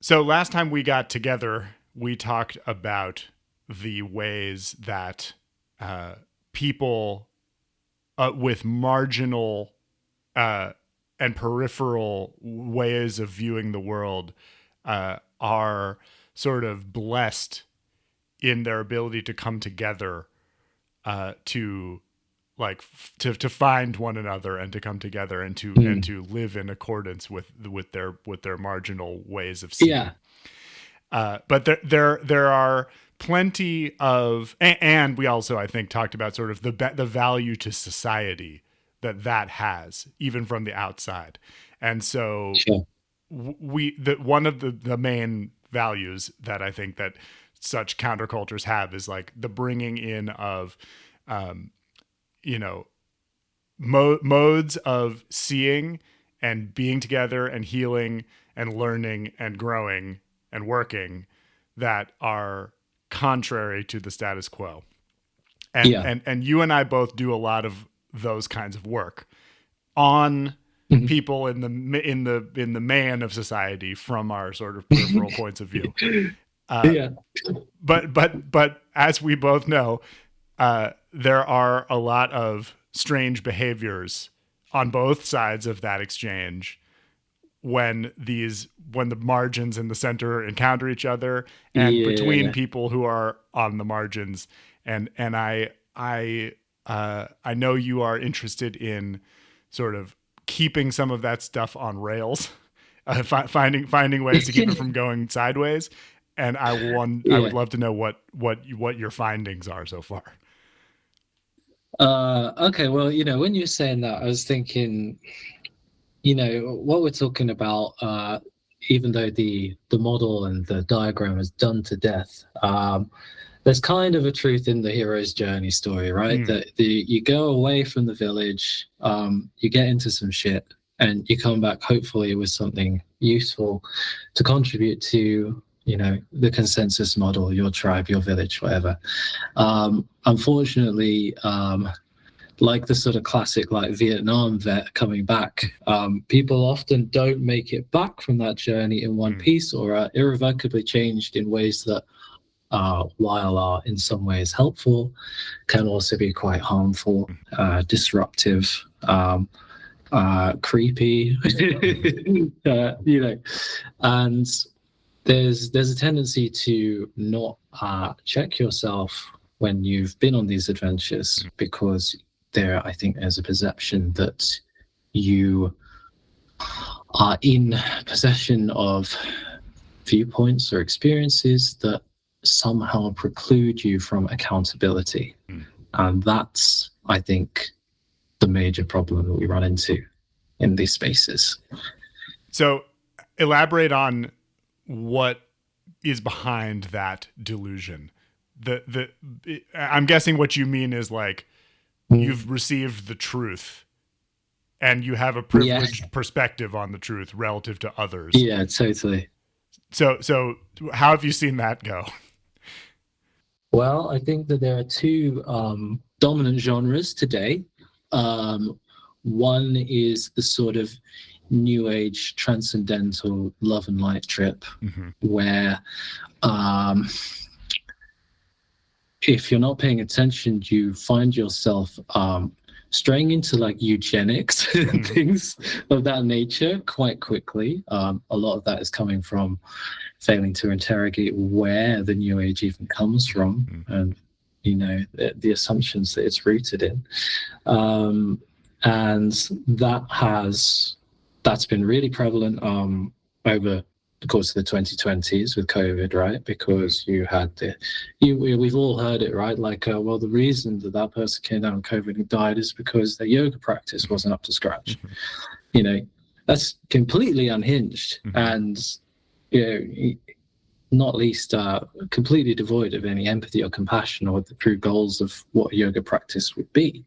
So last time we got together, we talked about the ways that uh, people with marginal uh, and peripheral ways of viewing the world are sort of blessed in their ability to come together to to find one another and to come together and Mm. to live in accordance with their marginal ways of Yeah. seeing. But there are plenty of, and we also I think talked about sort of the value to society that has even from the outside, and so Sure. one of the main values that I think that such countercultures have is like the bringing in of um, you know modes of seeing and being together and healing and learning and growing and working that are contrary to the status quo. And Yeah. you and I both do a lot of those kinds of work on Mhm. people in the man of society from our sort of peripheral points of view. Uh, Yeah. but as we both know, there are a lot of strange behaviors on both sides of that exchange when the margins and the center encounter each other and between Yeah. people who are on the margins. And I know you are interested in sort of keeping some of that stuff on rails, finding ways to keep it from going sideways. And I would Yeah. love to know what your findings are so far. Okay. Well, when you were saying that, I was thinking, what we're talking about, even though the model and the diagram is done to death, there's kind of a truth in the hero's journey story, right? Mm, That you go away from the village, you get into some shit, and you come back hopefully with something useful to contribute to, the consensus model, your tribe, your village, whatever. Unfortunately, like the sort of classic like Vietnam vet coming back, people often don't make it back from that journey in one mm, piece or are irrevocably changed in ways that, while are in some ways helpful, can also be quite harmful, disruptive, creepy, mm, and there's a tendency to not check yourself when you've been on these adventures because I think there's a perception that you are in possession of viewpoints or experiences that somehow preclude you from accountability. mm. And that's, I think, the major problem that we run into in these spaces. So elaborate on what is behind that delusion. I'm guessing what you mean is like Mm. you've received the truth and you have a Yeah, privileged perspective on the truth relative to others. yeah, totally. So how have you seen that go? Well, I think that there are two dominant genres today. One is the sort of new age transcendental love and light trip, Mm-hmm. where um, if you're not paying attention, you find yourself straying into like eugenics and Mm-hmm. things of that nature quite quickly. A lot of that is coming from failing to interrogate where the new age even comes from and the assumptions that it's rooted in. And that's been really prevalent over the course of the 2020s with COVID, right? Mm-hmm. Because we've all heard it, right? Like, well, the reason that that person came down with COVID and died is because their yoga practice wasn't up to scratch. Mm-hmm. You know, that's completely unhinged Mm-hmm. and, not least completely devoid of any empathy or compassion or the true goals of what yoga practice would be.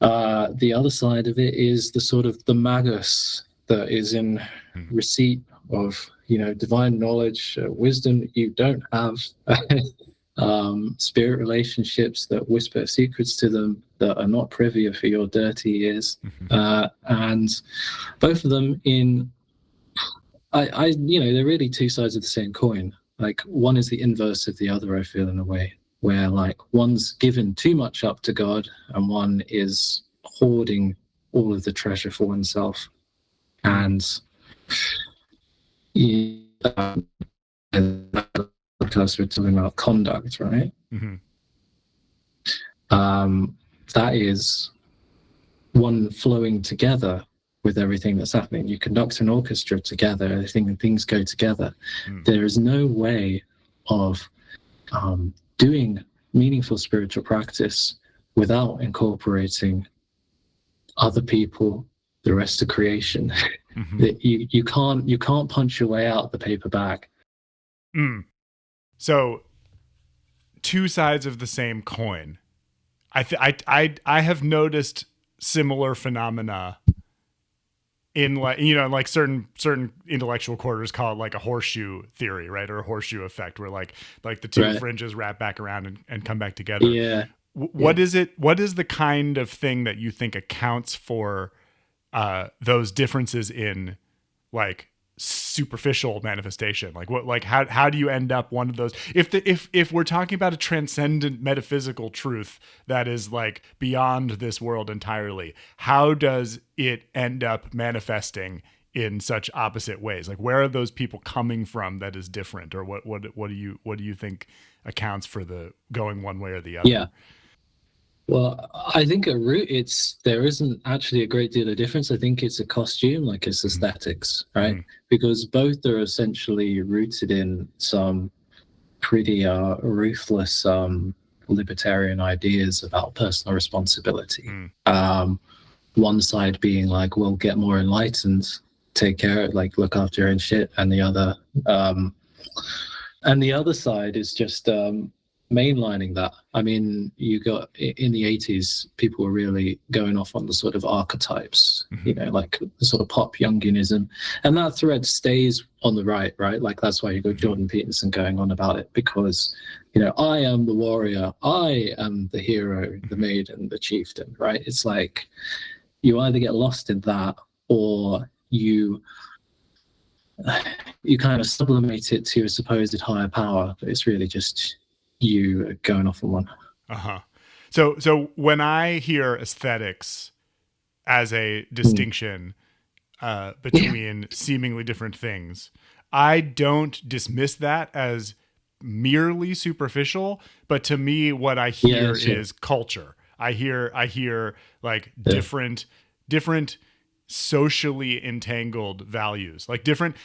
The other side of it is the sort of the magus that is in receipt of divine knowledge, wisdom that you don't have, spirit relationships that whisper secrets to them that are not privy for your dirty ears, Mm-hmm. and both of them in they're really two sides of the same coin. Like one is the inverse of the other, I feel, in a way, where like one's given too much up to God and one is hoarding all of the treasure for oneself. And because we're talking about conduct, right? Mm-hmm. That is one flowing together with everything that's happening. You conduct an orchestra together, I think things go together. There is no way of doing meaningful spiritual practice without incorporating other people, the rest of creation. That you can't punch your way out the paper bag. So, two sides of the same coin. I have noticed similar phenomena in like certain intellectual quarters call it like a horseshoe theory, right? Or a horseshoe effect, where like the two fringes wrap back around and come back together. Yeah. What is it? What is the kind of thing that you think accounts for those differences in like superficial manifestation? Like what? Like how do you end up one of those? If we're talking about a transcendent metaphysical truth that is like beyond this world entirely, how does it end up manifesting in such opposite ways? Like where are those people coming from that is different, or what do you think accounts for the going one way or the other? Yeah. Well, I think at root, there isn't actually a great deal of difference. I think it's a costume, like it's aesthetics, right? Because both are essentially rooted in some pretty ruthless libertarian ideas about personal responsibility. One side being like, we'll get more enlightened, take care, like look after your own shit, and the other side is just mainlining that. I mean, you got in the 80s, people were really going off on the sort of archetypes, like the sort of pop Jungianism, and that thread stays on the right? Like that's why you got Jordan Peterson going on about it, because I am the warrior, I am the hero, the maiden, the chieftain, right? It's like you either get lost in that or you kind of sublimate it to a supposed higher power, but it's really just you going off on one. So when I hear aesthetics as a distinction between seemingly different things, I don't dismiss that as merely superficial, but to me what I hear is culture. I hear like different socially entangled values, like different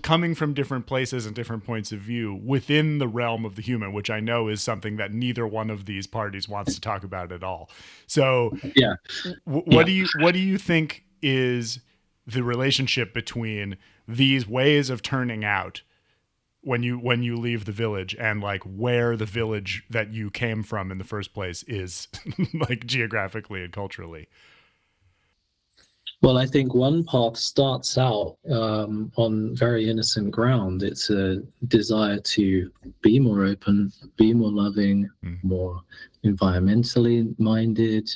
coming from different places and different points of view within the realm of the human, which I know is something that neither one of these parties wants to talk about at all. So what do you think is the relationship between these ways of turning out when you leave the village and like where the village that you came from in the first place is like geographically and culturally? Well, I think one path starts out on very innocent ground. It's a desire to be more open, be more loving, more environmentally minded,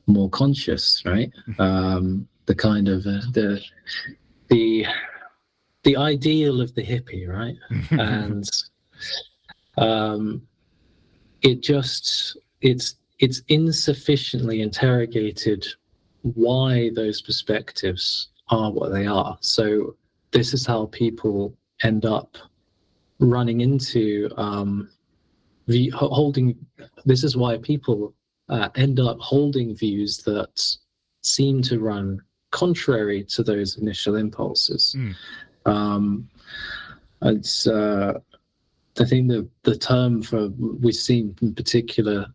more conscious, right? The kind of the ideal of the hippie, right? And it's insufficiently interrogated why those perspectives are what they are. So this is how people end up running into this is why people end up holding views that seem to run contrary to those initial impulses. It's I think the term we've seen in particular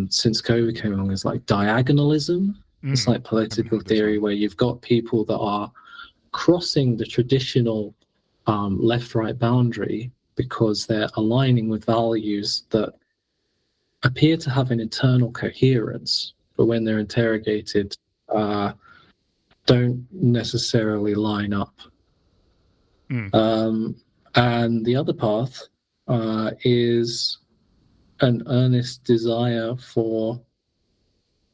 since COVID came along is like diagonalism. It's like political theory where you've got people that are crossing the traditional left-right boundary because they're aligning with values that appear to have an internal coherence, but when they're interrogated, don't necessarily line up. And the other path is an earnest desire for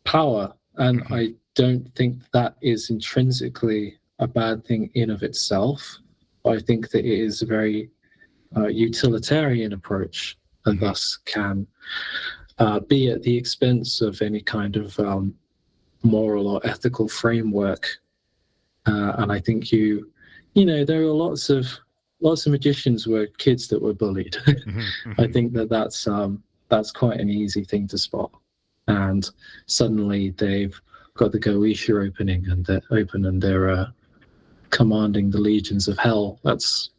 power. And I don't think that is intrinsically a bad thing in of itself. I think that it is a very utilitarian approach, and thus can be at the expense of any kind of moral or ethical framework. And I think there are lots of magicians were kids that were bullied. I think that's quite an easy thing to spot. And suddenly they've got the Goetia opening, and they're open, and they're commanding the legions of hell. That's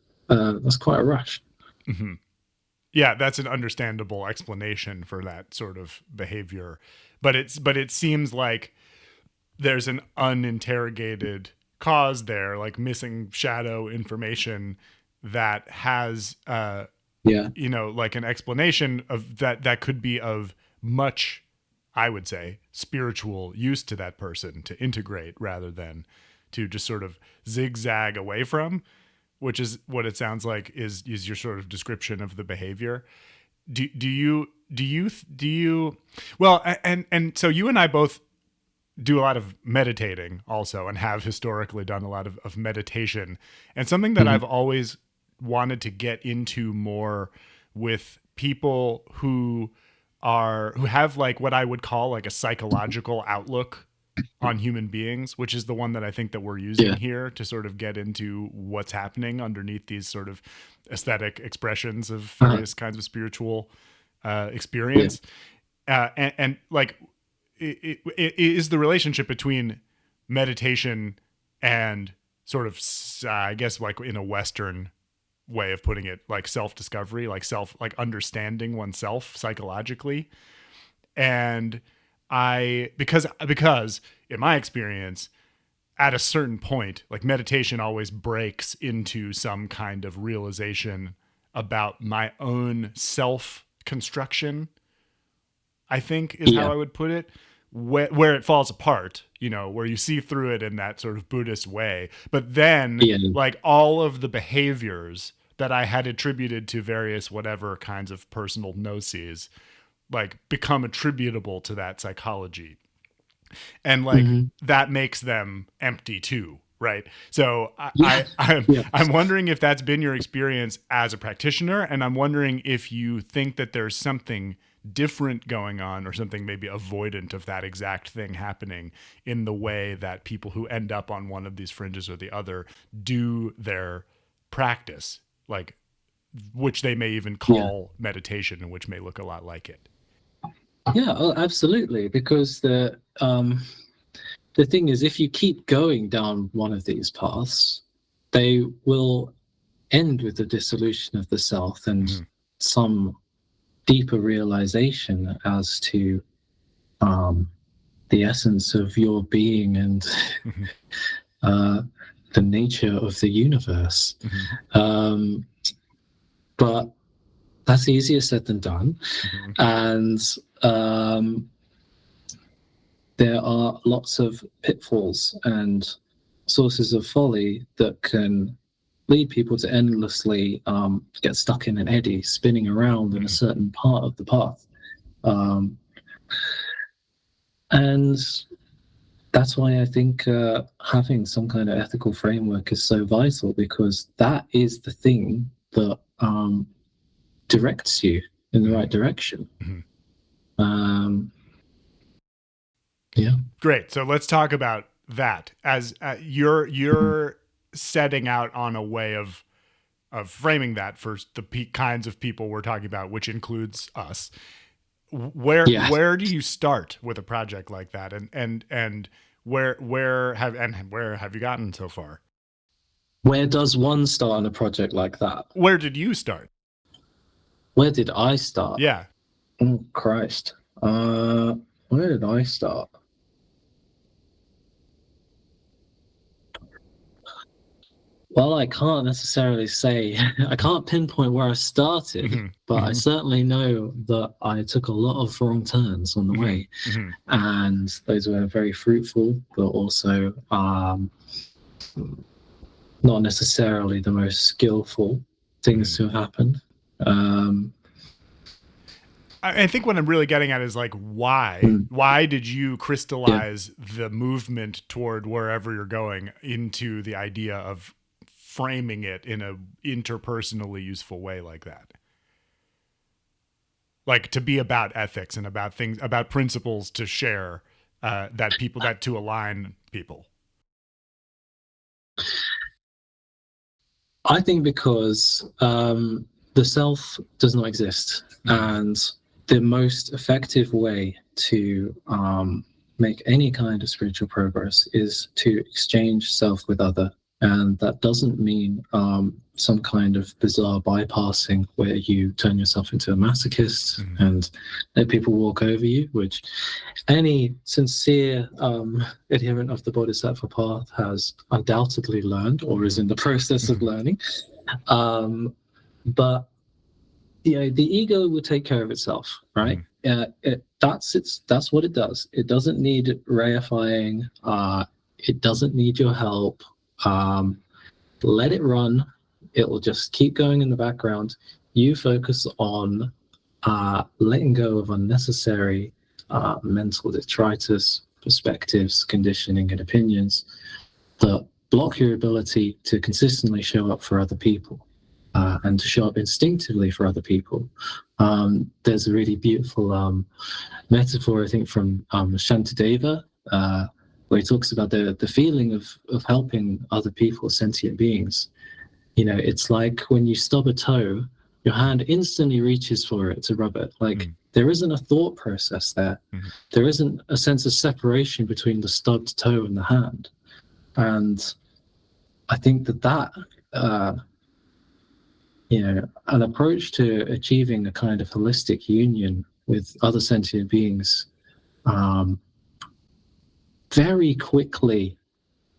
quite a rush. Mm-hmm. Yeah, that's an understandable explanation for that sort of behavior, but it seems like there's an uninterrogated cause there, like missing shadow information that has like an explanation of that could be of much, I would say, spiritual use to that person to integrate rather than to just sort of zigzag away from, which is what it sounds like is your sort of description of the behavior. Do you well, and so you and I both do a lot of meditating also, and have historically done a lot of meditation, and something that I've always wanted to get into more with people who have like what I would call like a psychological outlook on human beings, which is the one that I think that we're using here to sort of get into what's happening underneath these sort of aesthetic expressions of various kinds of spiritual experience. And like, it is the relationship between meditation and sort of, I guess, like in a Western way of putting it, like self-discovery, like understanding oneself psychologically. And because in my experience, at a certain point, like meditation always breaks into some kind of realization about my own self-construction, I think is how I would put it, where it falls apart, where you see through it in that sort of Buddhist way. But then like all of the behaviors that I had attributed to various whatever kinds of personal gnosis, like become attributable to that psychology. And like that makes them empty too, right? So I'm wondering if that's been your experience as a practitioner, and I'm wondering if you think that there's something different going on, or something maybe avoidant of that exact thing happening in the way that people who end up on one of these fringes or the other do their practice, like which they may even call meditation, and which may look a lot like it. Yeah, absolutely. Because the thing is, if you keep going down one of these paths, they will end with the dissolution of the self and some deeper realization as to the essence of your being and the nature of the universe. But that's easier said than done. And there are lots of pitfalls and sources of folly that can lead people to endlessly get stuck in an eddy, spinning around in a certain part of the path. And that's why I think having some kind of ethical framework is so vital, because that is the thing that directs you in the right direction. Great. So let's talk about that as you're setting out on a way of framing that for the kinds of people we're talking about, which includes us. Where do you start with a project like that, and where have you gotten so far? Where does one start on a project like that? Where did you start? Where did I start? Yeah. Oh Christ. Where did I start? Well, I can't necessarily say, I can't pinpoint where I started, but I certainly know that I took a lot of wrong turns on the way. And those were very fruitful, but also not necessarily the most skillful things to have happened. I think what I'm really getting at is like, why? Why did you crystallize the movement toward wherever you're going into the idea of framing it in a interpersonally useful way like that? Like to be about ethics and about things, about principles to share, that to align people. I think because the self does not exist, and the most effective way to make any kind of spiritual progress is to exchange self with other. And that doesn't mean some kind of bizarre bypassing where you turn yourself into a masochist and let people walk over you, which any sincere adherent of the Bodhisattva path has undoubtedly learned or is in the process of learning. But the ego will take care of itself, right? That's what it does. It doesn't need reifying. It doesn't need your help. Let it run. It will just keep going in the background. You focus on letting go of unnecessary mental detritus, perspectives, conditioning, and opinions that block your ability to consistently show up for other people and to show up instinctively for other people. There's a really beautiful metaphor, I think, from Shantideva, where he talks about the feeling of helping other people, sentient beings. You know, it's like when you stub a toe, your hand instantly reaches for it to rub it. Like there isn't a thought process there. There isn't a sense of separation between the stubbed toe and the hand. And I think that an approach to achieving a kind of holistic union with other sentient beings very quickly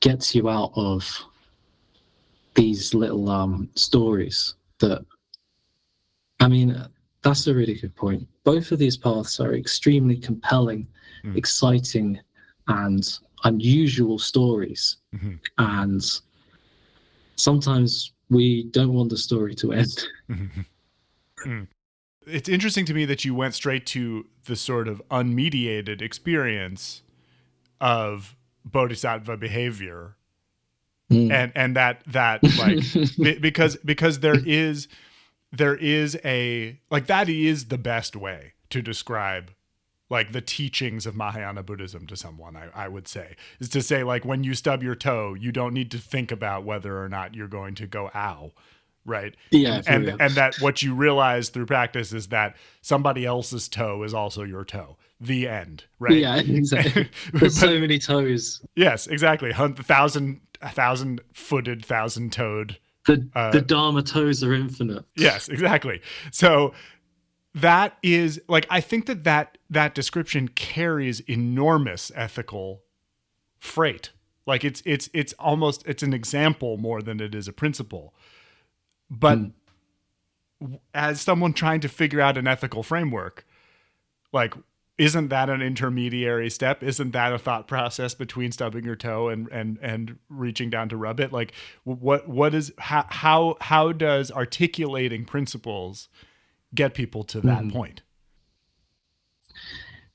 gets you out of these little stories that, I mean, that's a really good point. Both of these paths are extremely compelling, exciting, and unusual stories. And sometimes we don't want the story to end. It's interesting to me that you went straight to the sort of unmediated experience of bodhisattva behavior. And that like because there is a, like, that is the best way to describe like the teachings of Mahayana Buddhism to someone, I would say, is to say, like, when you stub your toe, you don't need to think about whether or not you're going to go ow, right? Yeah. And that what you realize through practice is that somebody else's toe is also your toe. The end, right? Yeah, exactly. There's so many toes. Yes, exactly. 1,000-footed, 1,000-toed. The Dharma toes are infinite. Yes, exactly. So that is, like, I think that description carries enormous ethical freight. Like it's almost, it's an example more than it is a principle. But as someone trying to figure out an ethical framework, like, isn't that an intermediary step? Isn't that a thought process between stubbing your toe and reaching down to rub it? Like, what is, how does articulating principles get people to that point?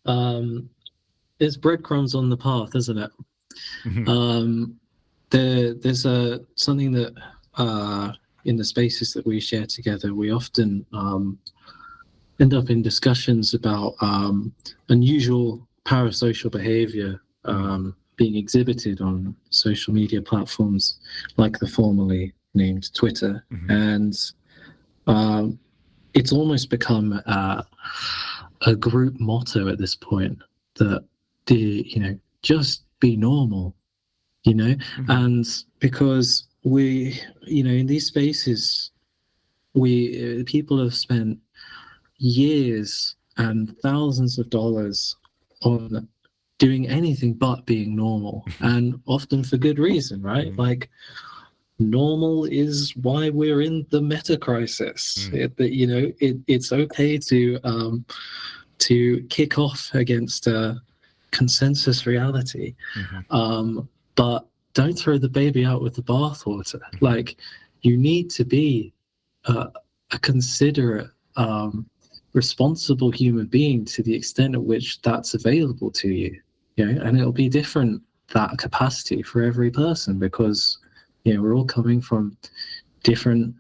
There's breadcrumbs on the path, isn't it? There's something that in the spaces that we share together, we often end up in discussions about unusual parasocial behavior being exhibited on social media platforms like the formerly named Twitter. And it's almost become a group motto at this point that just be normal, and because we, in these spaces, people have spent years and thousands of dollars on doing anything but being normal, and often for good reason, right? Like, normal is why we're in the meta crisis. It's okay to kick off against consensus reality, but don't throw the baby out with the bathwater. Like, you need to be a considerate responsible human being to the extent at which that's available to you. And it'll be different, that capacity, for every person, because we're all coming from different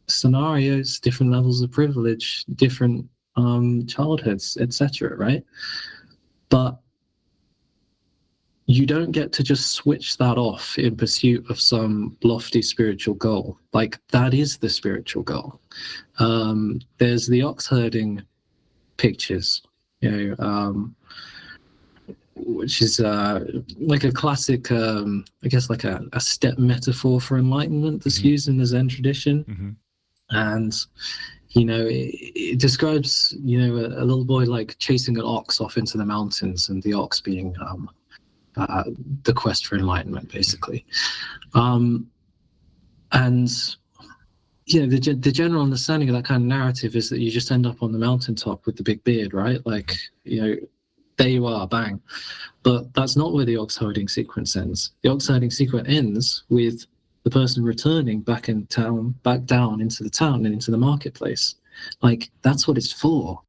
scenarios, different levels of privilege, different childhoods, etc., right? But you don't get to just switch that off in pursuit of some lofty spiritual goal. Like, that is the spiritual goal. There's the ox herding pictures, which is like a classic, I guess, like a step metaphor for enlightenment that's used in the Zen tradition. And it describes a little boy like chasing an ox off into the mountains, and the ox being the quest for enlightenment, basically. And the general understanding of that kind of narrative is that you just end up on the mountaintop with the big beard, right? Like, there you are, bang. But that's not where the ox herding sequence ends. The ox herding sequence ends with the person returning back down into the town and into the marketplace. Like, that's what it's for.